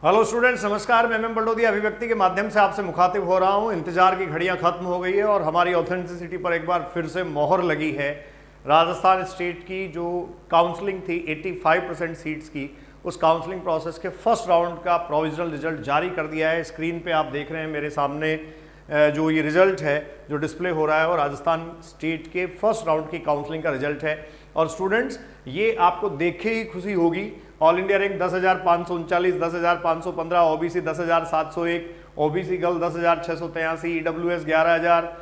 Hello students, नमस्कार। मैं M Barodia अभिव्यक्ति के माध्यम से आपसे मुखातिब हो रहा हूं। इंतजार की घड़ियां खत्म हो गई है और हमारी ऑथेंटिसिटी पर एक बार फिर से मोहर लगी है। राजस्थान स्टेट की जो काउंसलिंग थी 85% सीट्स की, उस काउंसलिंग प्रोसेस के फर्स्ट राउंड का प्रोविजनल रिजल्ट जारी कर दिया है। स्क्रीन पे आप देख रहे हैं मेरे सामने जो ये रिजल्ट है जो डिस्प्ले हो रहा है वो राजस्थान स्टेट के फर्स्ट राउंड की काउंसलिंग का रिजल्ट है। और स्टूडेंट्स, ये आपको देख के ही खुशी होगी। All India rank 10,539, 10,515, OBC 10,701, OBC girl 10,683, EWS 11,000,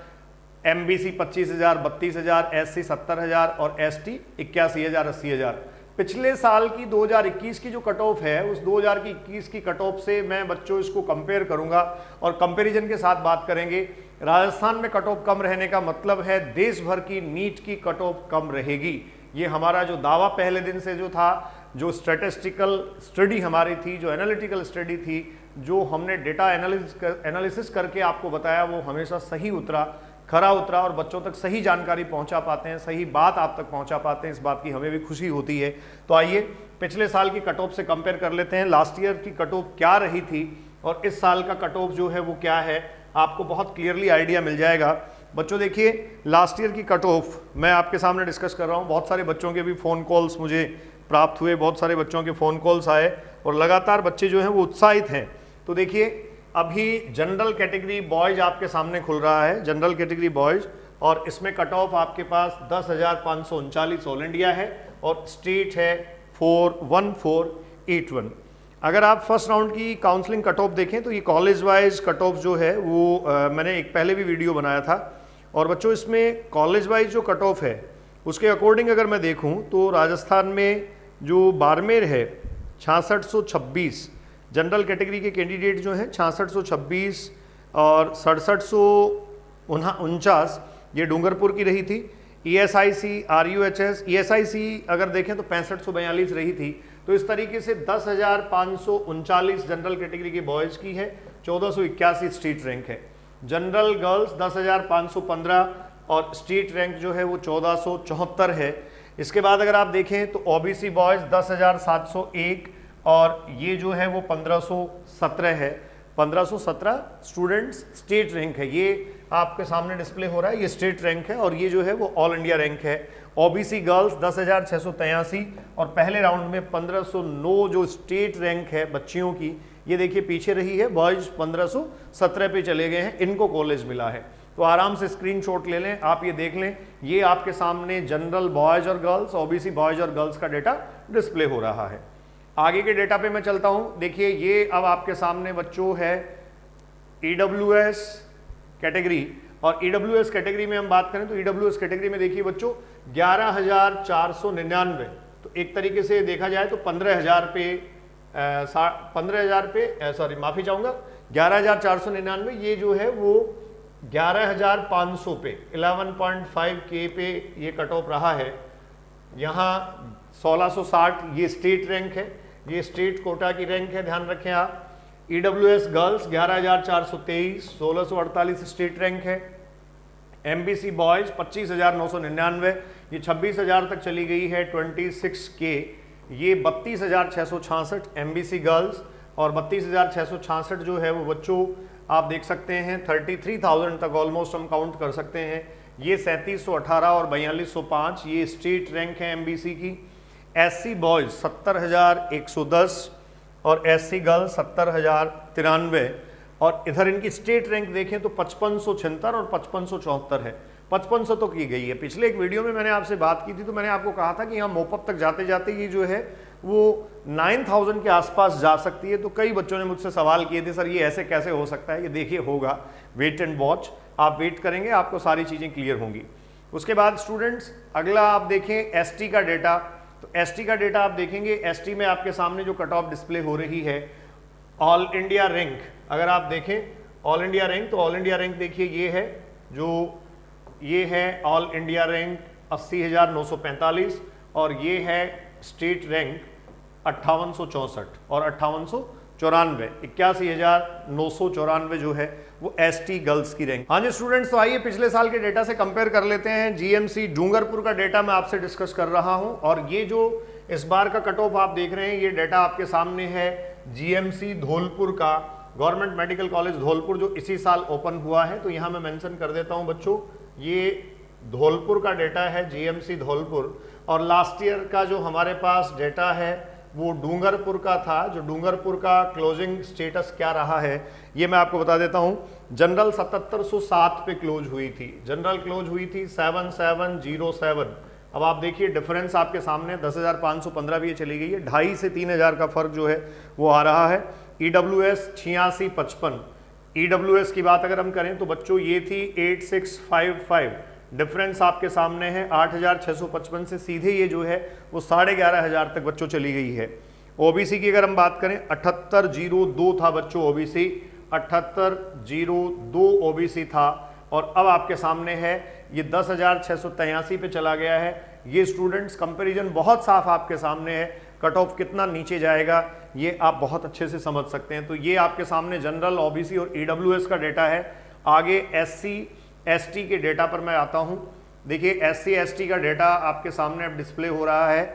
MBC 25,000, 32,000, SC 70,000 और एसटी 81,000, 80,000। पिछले साल की 2021 की जो कट ऑफ है, उस 2021 की कट ऑफ से मैं बच्चों इसको कंपेयर करूंगा और कंपैरिजन के साथ बात करेंगे। राजस्थान में कट ऑफ कम रहने का मतलब है देश भर की नीट की कट ऑफ कम रहेगी। ये हमारा जो दावा पहले दिन से जो था, जो स्टैटिस्टिकल स्टडी हमारी थी, जो एनालिटिकल स्टडी थी, जो हमने डेटा एनालिसिस करके आपको बताया, वो हमेशा सही उतरा, खरा उतरा और बच्चों तक सही जानकारी पहुंचा पाते हैं, सही बात आप तक पहुंचा पाते हैं। इस बात की हमें भी खुशी होती है। तो आइए पिछले साल की कट ऑफ से कंपेयर कर लेते हैं। लास्ट ईयर की कट ऑफ क्या रही थी और इस साल का कट ऑफ जो है वो क्या है, आपको बहुत क्लियरली आइडिया मिल जाएगा। बच्चों देखिए, लास्ट ईयर की कट ऑफ मैं आपके सामने डिस्कस कर रहा हूँ। बहुत सारे बच्चों के भी फ़ोन कॉल्स मुझे प्राप्त हुए, बहुत सारे बच्चों के फ़ोन कॉल्स आए और लगातार बच्चे जो हैं वो उत्साहित हैं। तो देखिए, अभी जनरल कैटेगरी बॉयज आपके सामने खुल रहा है, जनरल कैटेगरी बॉयज, और इसमें कट ऑफ आपके पास 10,539 ऑल इंडिया है और स्टेट है 41481। अगर आप फर्स्ट राउंड की काउंसलिंग कट ऑफ देखें तो ये कॉलेज वाइज कट ऑफ जो है वो मैंने एक पहले भी वीडियो बनाया था। और बच्चों, इसमें कॉलेज वाइज जो कट ऑफ है उसके अकॉर्डिंग अगर मैं देखूं तो राजस्थान में जो बाड़मेर है 6626 जनरल कैटेगरी के कैंडिडेट जो हैं 6626 और 6749 ये डूंगरपुर की रही थी। ईएसआईसी RUHS ईएसआईसी अगर देखें तो 6542 रही थी। तो इस तरीके से 10,539 जनरल कैटेगरी के बॉयज़ की है, 1481 स्टेट रैंक है। जनरल गर्ल्स 10,515 और स्टेट रैंक जो है वो 1474 है। इसके बाद अगर आप देखें तो ओबीसी बॉयज़ 10,701 और ये जो है वो 1517 है। 1517 स्टूडेंट्स स्टेट रैंक है। ये आपके सामने डिस्प्ले हो रहा है, ये स्टेट रैंक है और ये जो है वो ऑल इंडिया रैंक है। ओबीसी गर्ल्स 10,683 और पहले राउंड में 1509 जो स्टेट रैंक है बच्चियों की, ये देखिए पीछे रही है। बॉयज 1517 पे चले गए हैं, इनको कॉलेज मिला है। तो आराम से स्क्रीनशॉट ले लें, आप ये देख लें। ये आपके सामने जनरल बॉयज और गर्ल्स, ओबीसी बॉयज और गर्ल्स का डेटा डिस्प्ले हो रहा है। आगे के डेटा पे मैं चलता हूं। देखिए, ये अब आपके सामने बच्चों है ईडब्ल्यूएस कैटेगरी, और ईडब्ल्यूएस कैटेगरी में हम बात करें तो ईडब्ल्यूएस कैटेगरी में देखिए बच्चों 11,499। तो एक तरीके से देखा जाए तो 15,000 पे सॉरी माफी चाहूंगा, 11,499 ये जो है वो 11,500 पे 11.5K पे ये कट ऑफ रहा है। यहाँ 1660 ये स्टेट रैंक है, ये स्टेट कोटा की रैंक है, ध्यान रखें आप। ईडब्ल्यूएस गर्ल्स 11,423, 1648 स्टेट रैंक है। एमबीसी बॉयज 25,999, ये 26,000 तक चली गई है। 26K ये 32,666 एमबीसी गर्ल्स और 32,666 जो है वो बच्चों आप देख सकते हैं 33,000 तक ऑलमोस्ट हम काउंट कर सकते हैं। ये 3718 और 4205 ये स्टेट रैंक है एमबीसी की। एससी बॉयज 70,110 और एससी गर्ल्स 70,093 और इधर इनकी स्टेट रैंक देखें तो 5576 और 5574 है। 5500 तो की गई है। पिछले एक वीडियो में मैंने आपसे बात की थी तो मैंने आपको कहा था कि यहाँ मोपत तक जाते जाते ये जो है वो 9,000 के आसपास जा सकती है। तो कई बच्चों ने मुझसे सवाल किए थे, सर ये ऐसे कैसे हो सकता है। ये देखिए होगा, वेट एंड वॉच, आप वेट करेंगे आपको सारी चीज़ें क्लियर होंगी। उसके बाद स्टूडेंट्स अगला आप देखें एसटी का डेटा। तो एसटी का डेटा आप देखेंगे, एसटी में आपके सामने जो कट ऑफ डिस्प्ले हो रही है ऑल इंडिया रैंक, अगर आप देखें ऑल इंडिया रैंक तो ऑल इंडिया रैंक देखिए ये है, जो ये है ऑल इंडिया रैंक 80,945 और ये है स्टेट रैंक 5864 और 5894, 81,994 जो है वो एसटी गर्ल्स की रैंक। हाँ जी स्टूडेंट्स, तो आइए पिछले साल के डेटा से कंपेयर कर लेते हैं। जीएमसी डूंगरपुर का डेटा मैं आपसे डिस्कस कर रहा हूं और ये जो इस बार का कट ऑफ आप देख रहे हैं ये डेटा आपके सामने है जीएमसी धौलपुर का, गवर्नमेंट मेडिकल कॉलेज धौलपुर, जो इसी साल ओपन हुआ है। तो यहाँ मैं मेंशन कर देता हूँ बच्चों, ये धौलपुर का डेटा है, जीएमसी धौलपुर। और लास्ट ईयर का जो हमारे पास डेटा है वो डूंगरपुर का था। जो डूंगरपुर का क्लोजिंग स्टेटस क्या रहा है ये मैं आपको बता देता हूँ। जनरल 7707 पे क्लोज हुई थी, जनरल क्लोज हुई थी 7707। अब आप देखिए डिफरेंस आपके सामने 10,515 भी ये चली गई है, 2,500 से 3,000 का फर्क जो है वो आ रहा है। ईडब्ल्यूएस 8655, ईडब्ल्यूएस की बात अगर हम करें तो बच्चों ये थी 8655, डिफरेंस आपके सामने है 8,655 से सीधे ये जो है वो 11,500 तक बच्चों चली गई है। ओबीसी की अगर हम बात करें 7802 था बच्चों ओबीसी, 7802 ओबीसी था, और अब आपके सामने है ये 10,683 पे चला गया है। ये स्टूडेंट्स कंपैरिजन बहुत साफ आपके सामने है, कट ऑफ कितना नीचे जाएगा ये आप बहुत अच्छे से समझ सकते हैं। तो ये आपके सामने जनरल, ओबीसी और ईडब्ल्यूएस का डेटा है। आगे एससी एसटी के डेटा पर मैं आता हूं। देखिए एससी एसटी का डेटा आपके सामने अब डिस्प्ले हो रहा है।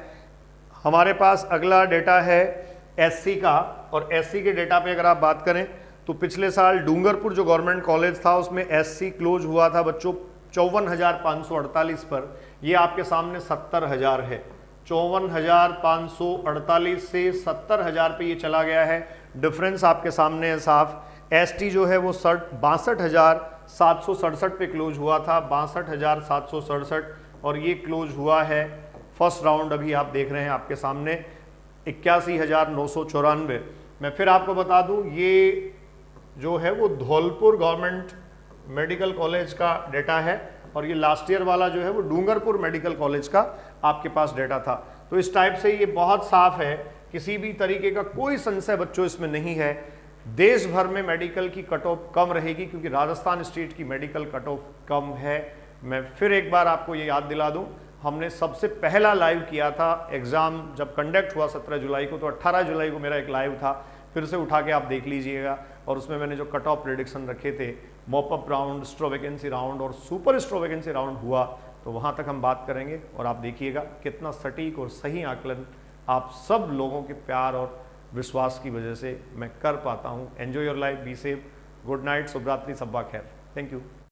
हमारे पास अगला डेटा है एससी का, और एससी के डेटा पे अगर आप बात करें तो पिछले साल डूंगरपुर जो गवर्नमेंट कॉलेज था उसमें एससी क्लोज हुआ था बच्चों 54,548 पर, ये आपके सामने 70,000 है। 54,548 से 70,000 पे ये चला गया है, डिफरेंस आपके सामने है साफ। एसटी जो है वो 62,767 पे क्लोज हुआ था, 62,767, और ये क्लोज हुआ है फर्स्ट राउंड अभी आप देख रहे हैं आपके सामने 81,994। मैं फिर आपको बता दूं ये जो है वो धौलपुर गवर्नमेंट मेडिकल कॉलेज का डेटा है, और ये लास्ट ईयर वाला जो है वो डूंगरपुर मेडिकल कॉलेज का आपके पास डेटा था। तो इस टाइप से ये बहुत साफ है, किसी भी तरीके का कोई संशय बच्चों इसमें नहीं है। देश भर में मेडिकल की कट ऑफ कम रहेगी क्योंकि राजस्थान स्टेट की मेडिकल कट ऑफ कम है। मैं फिर एक बार आपको ये याद दिला दूं, हमने सबसे पहला लाइव किया था एग्जाम जब कंडक्ट हुआ 17 जुलाई को, तो 18 जुलाई को मेरा एक लाइव था, फिर से उठा के आप देख लीजिएगा। और उसमें मैंने जो कट ऑफ प्रेडिक्शन रखे थे, मॉपअप राउंड, स्ट्रो वैकेंसी राउंड और सुपर स्ट्रो वैकेंसी राउंड हुआ, तो वहाँ तक हम बात करेंगे। और आप देखिएगा कितना सटीक और सही आकलन आप सब लोगों के प्यार और विश्वास की वजह से मैं कर पाता हूँ। Enjoy your life, be safe, good night, शुभ रात्रि, सब्बा खैर, थैंक यू।